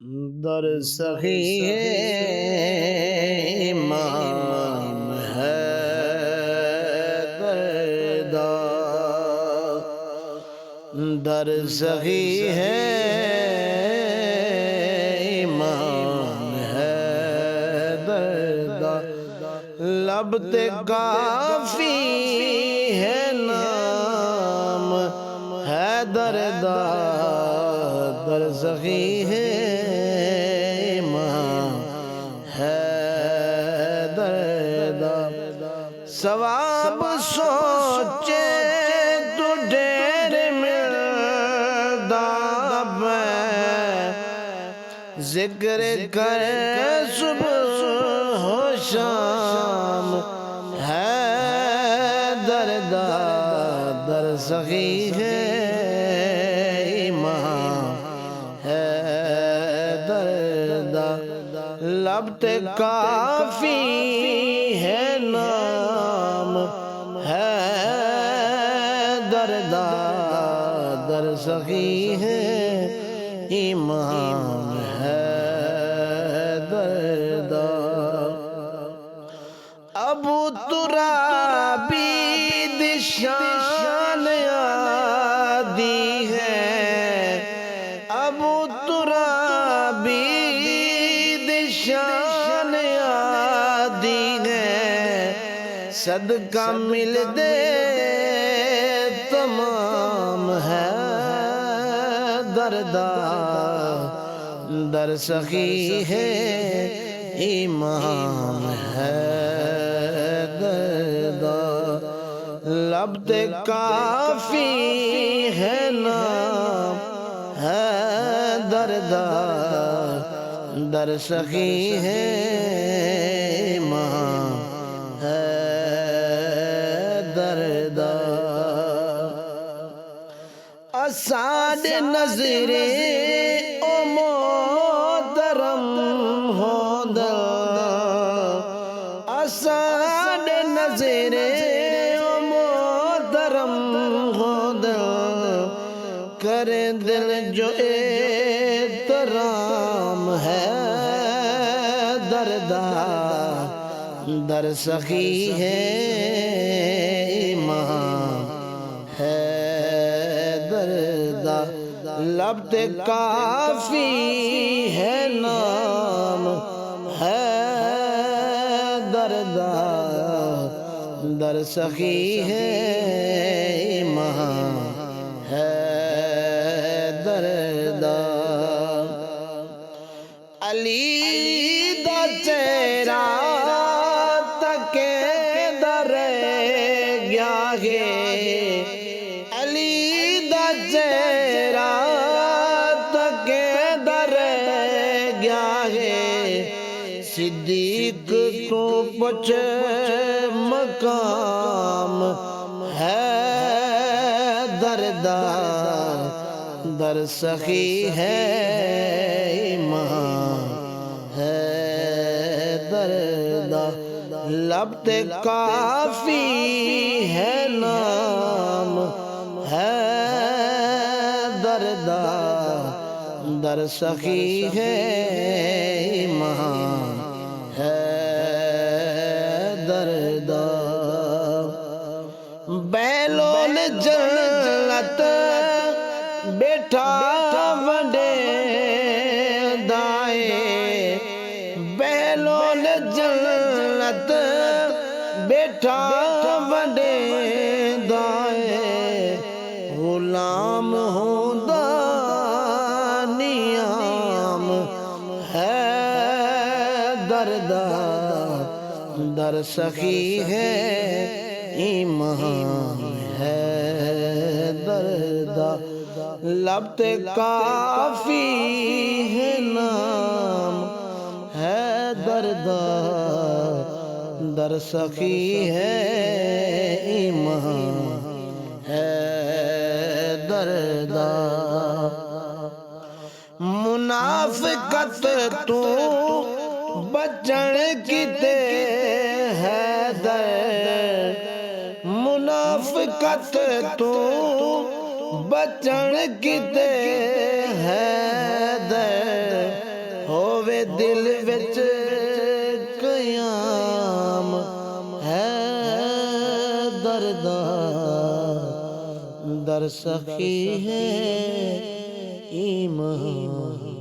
در سخی امام حیدر، در سخی امام حیدر، لب تے کافی ہے نام حیدر دا، در سخی امام حیدر دا، ثواب سوچے تو ڈھیر ملدا میں، ذکر کر صبح ہو شام حیدر دا، در سخی امام حیدر دا، لب تے کافی ہے نام حیدر دا، در سخی امام حیدر دا، ابو ترابی دی شان عادی ہے، ابو ترابی دی شان عادی ہے، صدقہ مل دے تمام حیدر دا، در سخی امام حیدر دا، لب تے کافی ہے نام حیدر دا، در سخی امام حیدر دا، اساد نظر او محترم ہو دل، اساد نظر او محترم ہو دل، کرے دل جو احترام حیدر دا، در سخی امام حیدر دا، لب تے کافی ہے نام حیدر دا، در سخی امام حیدر دا، علی دا چہرہ تکے در گیا ہے، علی دا چہرہ تکے در گیا ہے، صدیق تو پچھ مقام حیدر دا، در سخی امام حیدر دا، لب تے کافی ہے نام حیدر دا، در سخی امام حیدر دا، بیلول جنت بیٹھا وڈے دائے، بیلول جنت بیٹھا وڈے دائے، غلام ہوندا نیام حیدر دا، در سخی امام حیدر دا، لب تے کافی ہے نام حیدر دا، در سخی امام حیدر دا، منافقت تو بچن کیتے حیدر، منافقت تو بچن کیتے حیدر، دل وچ قیام ہے دردا در سخی ہے ایمان